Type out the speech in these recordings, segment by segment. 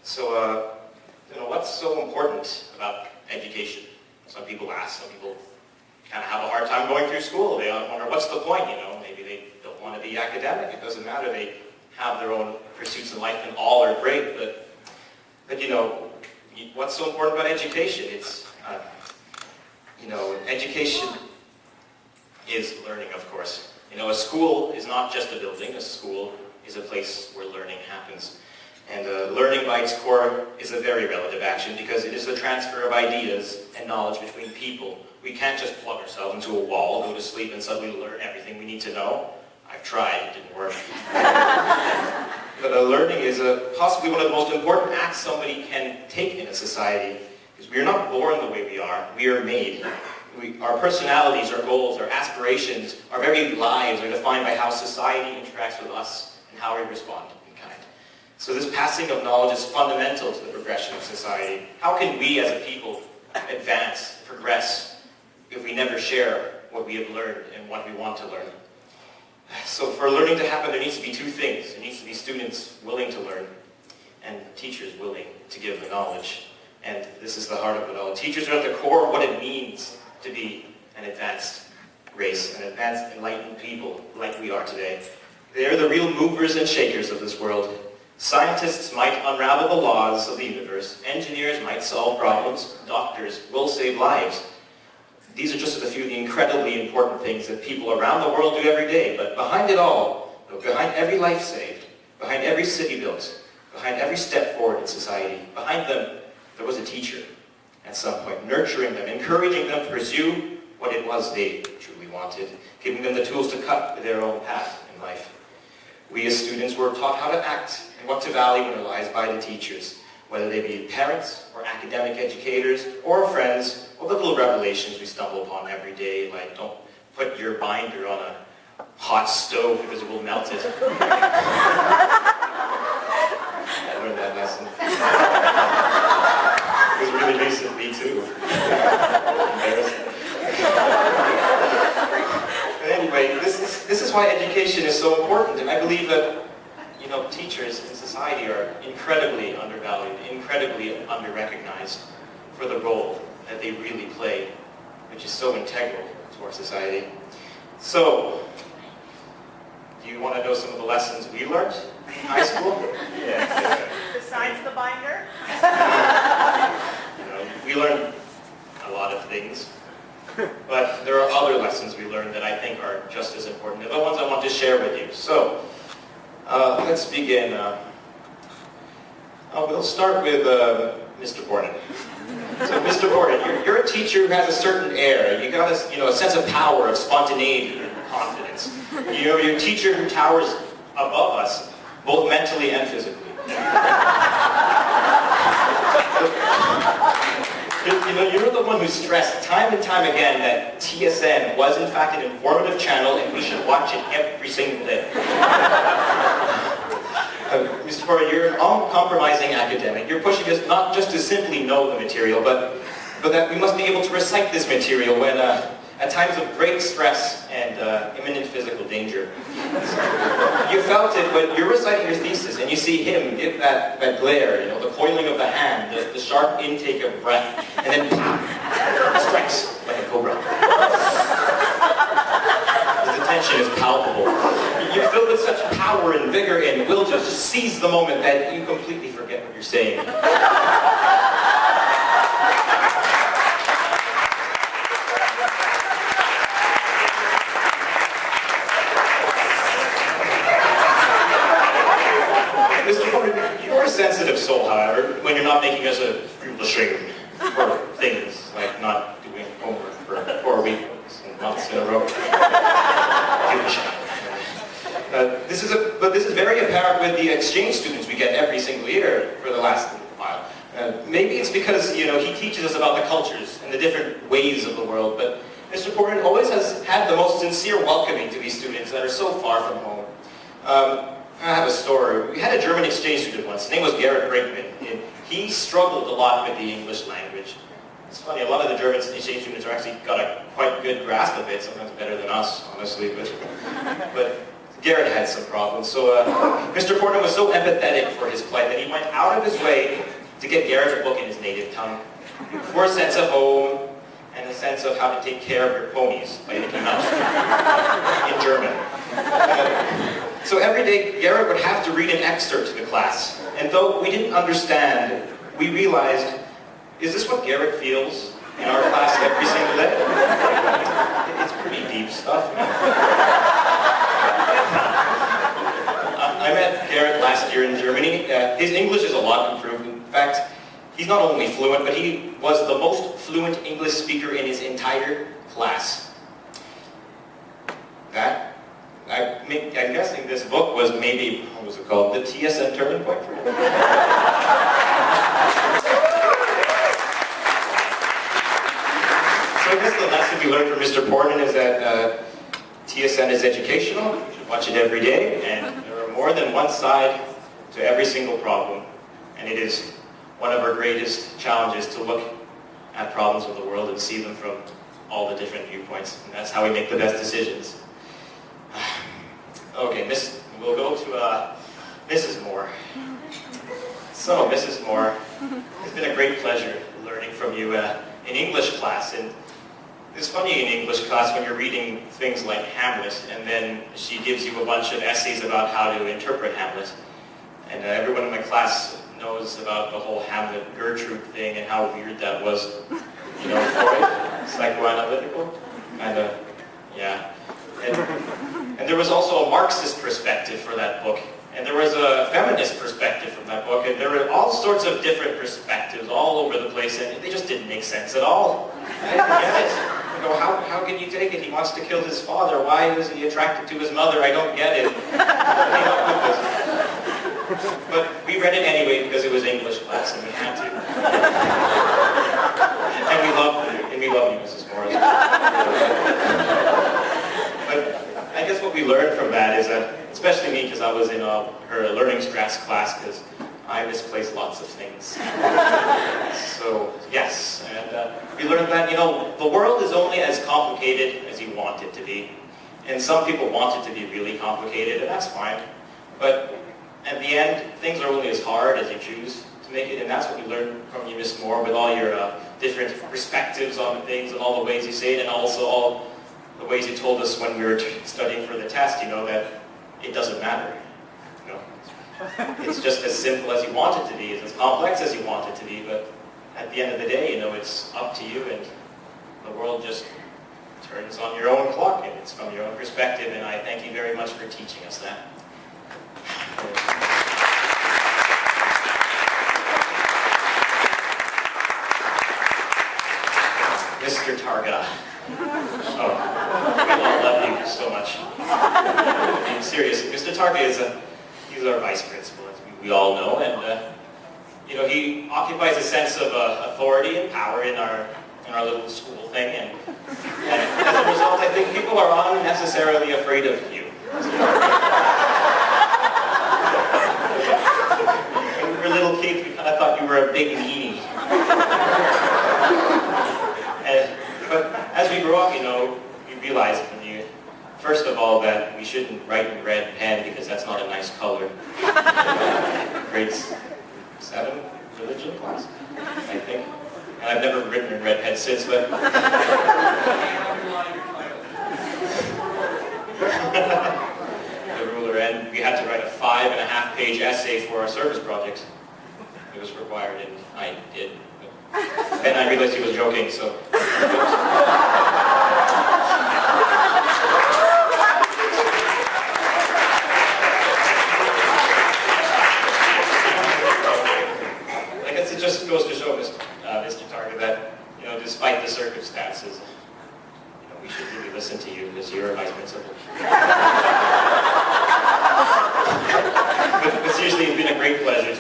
So, what's so important about education? Some people ask, some people kind of have a hard time going through school. They wonder, what's the point, Maybe they don't want to be academic. It doesn't matter. They have their own pursuits in life and all are great. But what's so important about education? It's, education is learning, of course. A school is not just a building. A school is a place where learning happens. And learning by its core is a very relative action because it is the transfer of ideas and knowledge between people. We can't just plug ourselves into a wall, go to sleep, and suddenly learn everything we need to know. I've tried, it didn't work. But learning is possibly one of the most important acts somebody can take in a society, because we are not born the way we are made. Our personalities, our goals, our aspirations, our very lives are defined by how society interacts with us and how we respond in kind. So this passing of knowledge is fundamental to the progression of society. How can we as a people advance, progress, if we never share what we have learned and what we want to learn? So for learning to happen, there needs to be two things. There needs to be students willing to learn and teachers willing to give the knowledge. And this is the heart of it all. Teachers are at the core of what it means to be an advanced race, an advanced, enlightened people like we are today. They are the real movers and shakers of this world. Scientists might unravel the laws of the universe. Engineers might solve problems. Doctors will save lives. These are just a few of the incredibly important things that people around the world do every day. But behind it all, behind every life saved, behind every city built, behind every step forward in society, behind them, there was a teacher at some point, nurturing them, encouraging them to pursue what it was they truly wanted, giving them the tools to cut their own path in life. We as students were taught how to act and what to value in our lives by the teachers, whether they be parents or academic educators or friends, or the little revelations we stumble upon every day, like don't put your binder on a hot stove because it will melt it. I learned that lesson. It was really recently too. Embarrassing. But anyway, this is why education is so important, and I believe that teachers in society are incredibly undervalued, incredibly under-recognized for the role that they really play, which is so integral to our society. So, do you want to know some of the lessons we learned in high school? Yeah. Besides the binder? We learned a lot of things, but there are other lessons we learned that I think are just as important. They're the ones I want to share with you. So, let's begin. We'll start with Mr. Borden. So, Mr. Borden, you're a teacher who has a certain air. You got a sense of power, of spontaneity, and confidence. You're a teacher who towers above us, both mentally and physically. You're the one who stressed time and time again that TSN was in fact an informative channel and we should watch it every single day. Mr. Borden, you're an uncompromising academic. You're pushing us not just to simply know the material, but that we must be able to recite this material when at times of great stress and imminent physical danger. You felt it when you're reciting your thesis and you see him give that glare, the coiling of the hand, the sharp intake of breath, and then pow, strikes like a cobra. His attention is palpable. You're filled with such power and vigor and will to just seize the moment that you completely forget what you're saying. Mr. Borden, you're a sensitive soul, however, when you're not making us feel ashamed for things like not doing homework for 4 weeks and months in a row. But this is very apparent with the exchange students we get every single year for the last while. Maybe it's because he teaches us about the cultures and the different ways of the world, but Mr. Borden always has had the most sincere welcoming to these students that are so far from home. I have a story. We had a German exchange student once. His name was Garrett Brinkman. And he struggled a lot with the English language. It's funny, a lot of the German exchange students are actually got a quite good grasp of it, sometimes better than us, honestly. But Garrett had some problems. So Mr. Porter was so empathetic for his plight that he went out of his way to get Garrett a book in his native tongue for a sense of home and a sense of how to take care of your ponies by Mickey Mouse in German. So every day, Garrett would have to read an excerpt to the class. And though we didn't understand, we realized, is this what Garrett feels in our class every single day? It's pretty deep stuff, man. I met Garrett last year in Germany. His English is a lot improved. In fact, he's not only fluent, but he was the most fluent English speaker in his entire class. I'm guessing this book was maybe, what was it called, the TSN turning point for him. So I guess the lesson we learned from Mr. Portman is that TSN is educational. You should watch it every day, and there are more than one side to every single problem. And it is one of our greatest challenges to look at problems of the world and see them from all the different viewpoints. And that's how we make the best decisions. Okay, we'll go to Mrs. Moore. So, Mrs. Moore, it's been a great pleasure learning from you in English class. And it's funny in English class when you're reading things like Hamlet, and then she gives you a bunch of essays about how to interpret Hamlet. And everyone in my class knows about the whole Hamlet Gertrude thing and how weird that was. You know, Freud, psychoanalytical, kind of, yeah. And there was also a Marxist perspective for that book, and there was a feminist perspective from that book, and there were all sorts of different perspectives all over the place, and they just didn't make sense at all. I didn't get it. You know, how can you take it? He wants to kill his father. Why is he attracted to his mother? I don't get it. I came up with this. But we read it anyway because it was English class, and we had to. And we love you, Mrs. Morris. But I guess what we learned from that is that, especially me, because I was in her learning stress class, because I misplaced lots of things. So, yes, and we learned that, you know, the world is only as complicated as you want it to be. And some people want it to be really complicated, and that's fine. But at the end, things are only as hard as you choose to make it, and that's what we learned from you, Miss Moore, with all your different perspectives on things and all the ways you say it, and also all the ways you told us when we were studying for the test, you know, that it doesn't matter. You know? It's just as simple as you want it to be, it's as complex as you want it to be, but at the end of the day, you know, it's up to you, and the world just turns on your own clock, and it's from your own perspective, and I thank you very much for teaching us that. Mr. Targa. Oh, we all love you so much. I'm serious. Mr. Targa he's our vice principal, as we all know, and you know, he occupies a sense of authority and power in our little school thing, and as a result, I think people are unnecessarily afraid of you. When we were little kids, we kind of thought you were a big meanie. But as we grow up, you know, we realize first of all, that we shouldn't write in red pen because that's not a nice color. Grade 7 religion class, I think. And I've never written in red pen since, but... The ruler, and we had to write a 5.5-page essay for our service project. It was required, and I did. Then I realized he was joking, so... I guess it just goes to show, Mr. Targa, that, you know, despite the circumstances, you know, we should really listen to you because you're a vice principal. But seriously, it's been a great pleasure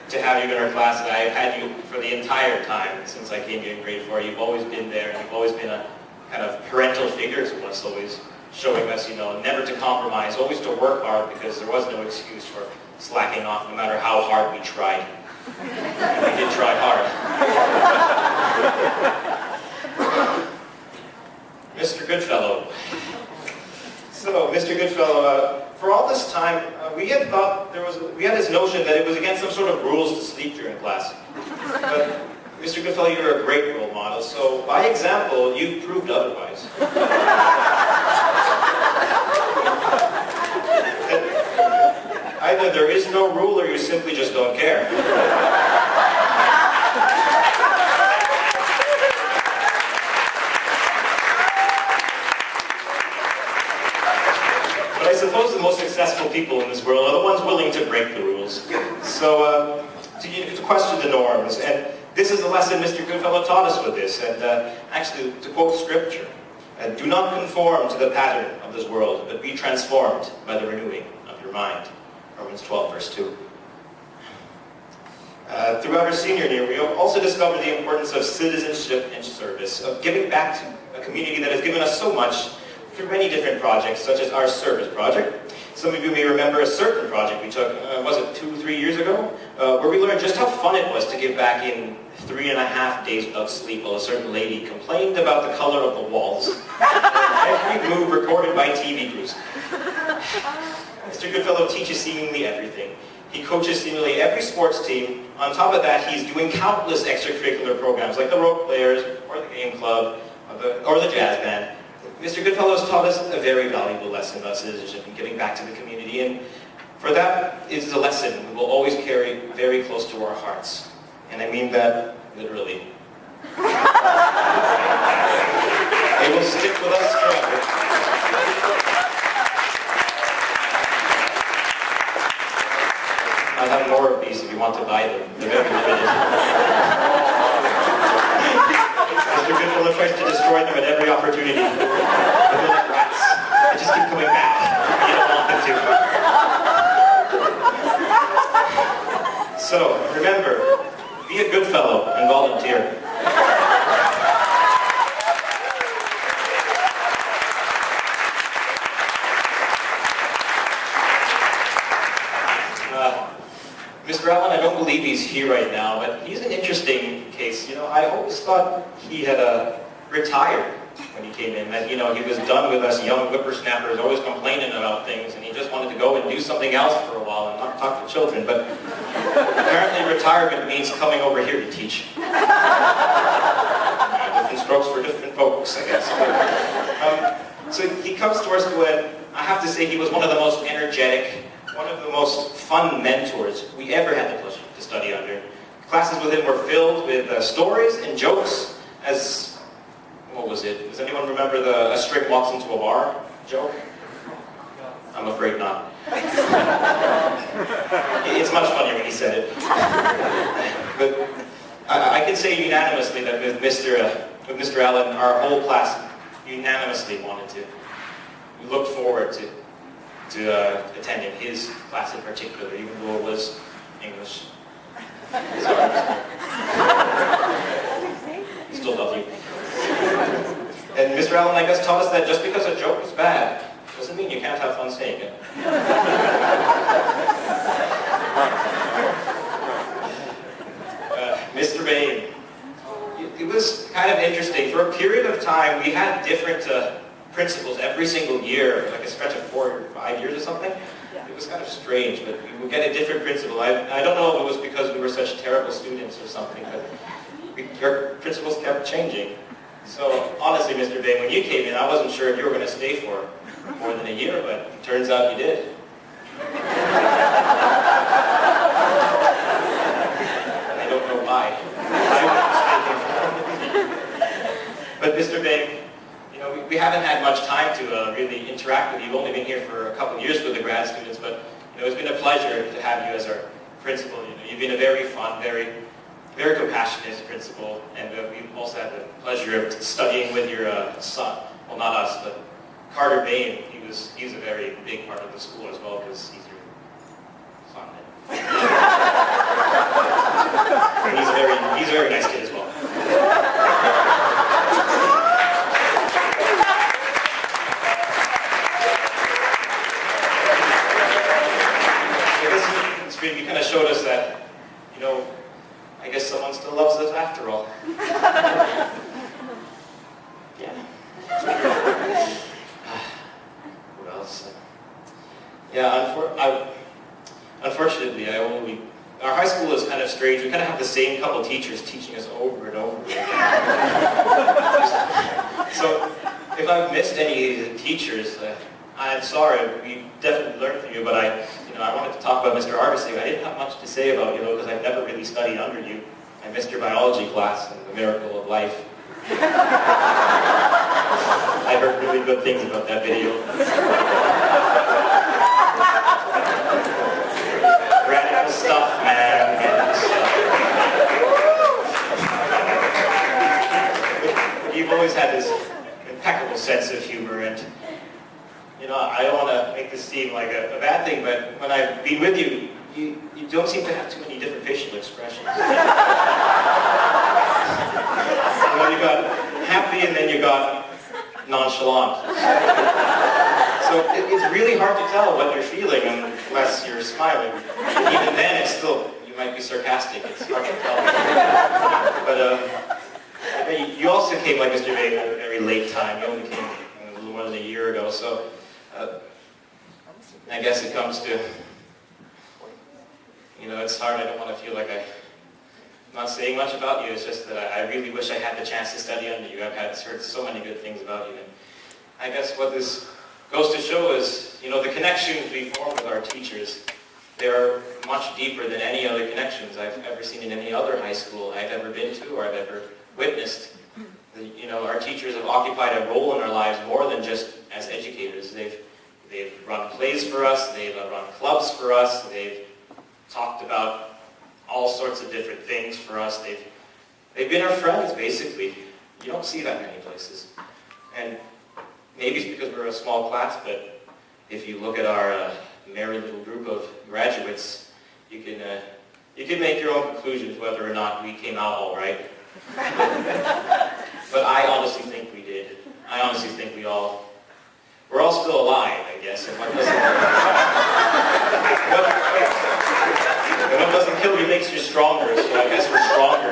to have you in our class, and I've had you for the entire time since I came here in grade 4. You've always been there, and you've always been a kind of parental figure to us, always showing us, you know, never to compromise, always to work hard, because there was no excuse for slacking off, no matter how hard we tried. And we did try hard. Mr. Goodfellow. So, Mr. Goodfellow, for all this time, we had thought we had this notion that it was against some sort of rules to sleep during class. But, Mr. Goodfellow, you're a great role model, so by example, you proved otherwise. Either there is no rule or you simply just don't care. But I suppose the most successful people in this world are the ones willing to break the rules. So, to question the norms, and this is the lesson Mr. Goodfellow taught us with this, and actually, to quote scripture, do not conform to the pattern of this world, but be transformed by the renewing of your mind. Romans 12, verse 2. Throughout our senior year, we also discovered the importance of citizenship and service, of giving back to a community that has given us so much through many different projects, such as our service project. Some of you may remember a certain project we took, was it 2-3 years ago, where we learned just how fun it was to give back in 3.5 days without sleep while a certain lady complained about the color of the walls. Every move recorded by TV crews. Mr. Goodfellow teaches seemingly everything. He coaches seemingly every sports team. On top of that, he's doing countless extracurricular programs like the rope players, or the game club, or the jazz band. Mr. Goodfellow has taught us a very valuable lesson about citizenship and giving back to the community, and for that is a lesson we will always carry very close to our hearts. And I mean that literally. They will stick with us forever. I have more of these if you want to buy them. They're very limited. Mr. Goodfellow tries to destroy them at every opportunity. They're like rats. They just keep coming back. You don't want them to. So, remember, be a good fellow and volunteer. Mr. Allen, I don't believe he's here right now, but he's an interesting case. You know, I always thought he had retired when he came in, that, you know, he was done with us young whippersnappers always complaining about things, and he just wanted to go and do something else for a while and not talk to children. But apparently retirement means coming over here to teach. Different strokes for different folks, I guess. So he comes to us when, I have to say, he was one of the most energetic, one of the most fun mentors we ever had the pleasure to study under. Classes with him were filled with stories and jokes as, what was it? Does anyone remember a string walks into a bar joke? I'm afraid not. It's much funnier when he said it. But I can say unanimously that with Mr. Allen, our whole class unanimously wanted to. We looked forward to attending his class in particular, even though it was English. We still love you. And Mr. Allen, I guess, taught us that just because a joke is bad doesn't mean you can't have fun saying it. Mr. Bain, it was kind of interesting. For a period of time, we had different principals every single year, like a stretch of 4 or 5 years or something. Yeah. It was kind of strange, but we would get a different principal. I don't know if it was because we were such terrible students or something, but our principals kept changing. So honestly, Mr. Bain, when you came in, I wasn't sure if you were going to stay for more than a year, but it turns out you did. I don't know why. But Mr. Bain, we haven't had much time to really interact with you. You've only been here for a couple of years with the grad students, but it's been a pleasure to have you as our principal. You've been a very fun, very, very compassionate principal, and we've also had the pleasure of studying with your son. Well, not us, but Carter Bain. He's a very big part of the school as well, because he's your son. And he's a very nice kid as well. You kind of showed us that, I guess someone still loves us after all. Yeah. Who else? Yeah, unfortunately, our high school is kind of strange. We kind of have the same couple teachers teaching us over and over again. So, if I've missed any of the teachers, I'm sorry. We definitely learned from you, but I wanted to talk about Mr. Arvidsson. I didn't have much to say about you, because I've never really studied under you. I missed your biology class and the miracle of life. I heard really good things about that video. Radical stuff, man. Radical stuff. You've always had this impeccable sense of humor, and I don't want to make this seem like a bad thing, but when I've been with you, you don't seem to have too many different facial expressions. You got happy and then you got nonchalant. So it's really hard to tell what you're feeling unless you're smiling. Even then, it's still, you might be sarcastic. It's hard to tell. But you also came, like Mr. Vane, at a very late time. You only came a little more than a year ago. So I guess it comes to, it's hard. I don't want to feel like I'm not saying much about you. It's just that I really wish I had the chance to study under you. I've heard so many good things about you. And I guess what this goes to show is, the connections we form with our teachers, they're much deeper than any other connections I've ever seen in any other high school I've ever been to or I've ever witnessed. Our teachers have occupied a role in our lives more than just as educators. They've run plays for us, they've run clubs for us, they've talked about all sorts of different things for us. They've been our friends, basically. You don't see that many places. And maybe it's because we're a small class, but if you look at our merry little group of graduates, you can make your own conclusions whether or not we came out all right. But I honestly think we did. I honestly think we're all still alive, I guess. And what doesn't kill you makes you stronger, so I guess we're stronger.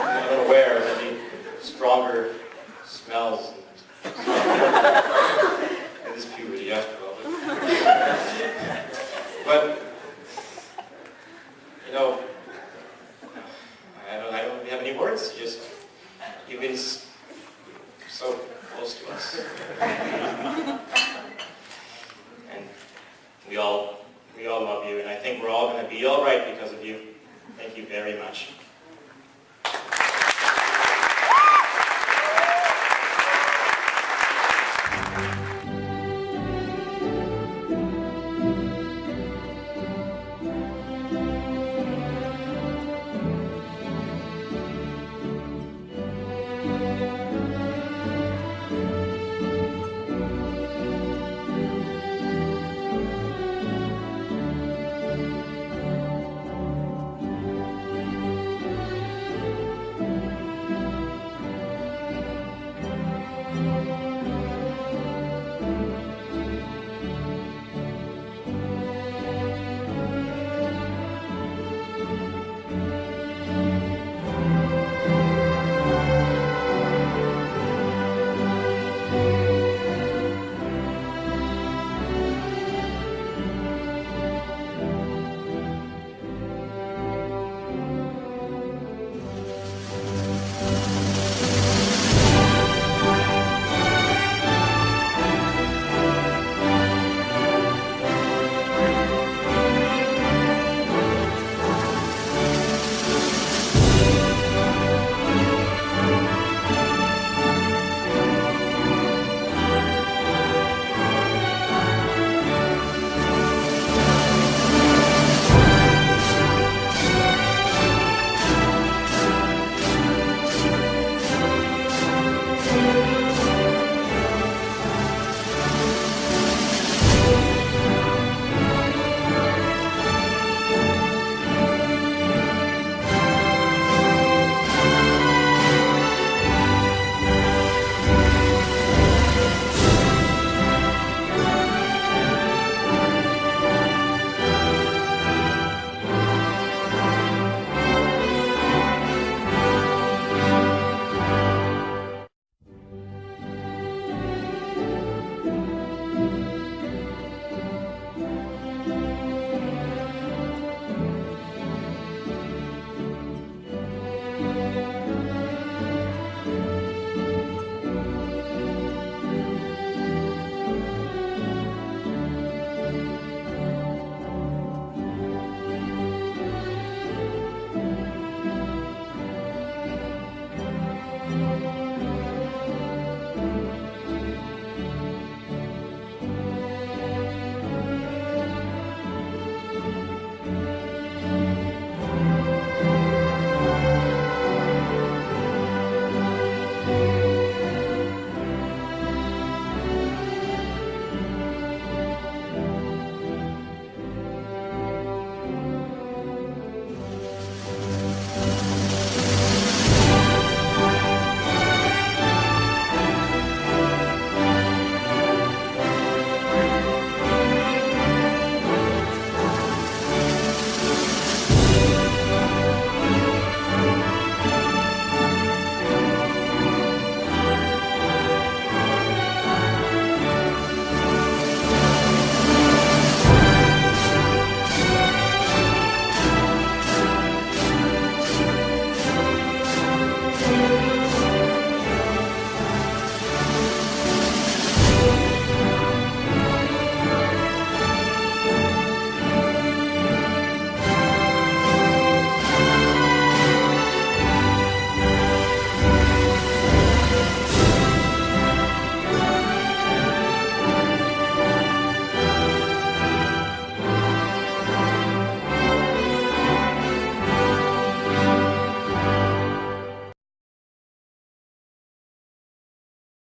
I'm unaware of any stronger smells. It is puberty after all. But I don't really have any words. You've been so close to us. And we all love you, and I think we're all going to be all right because of you. Thank you very much.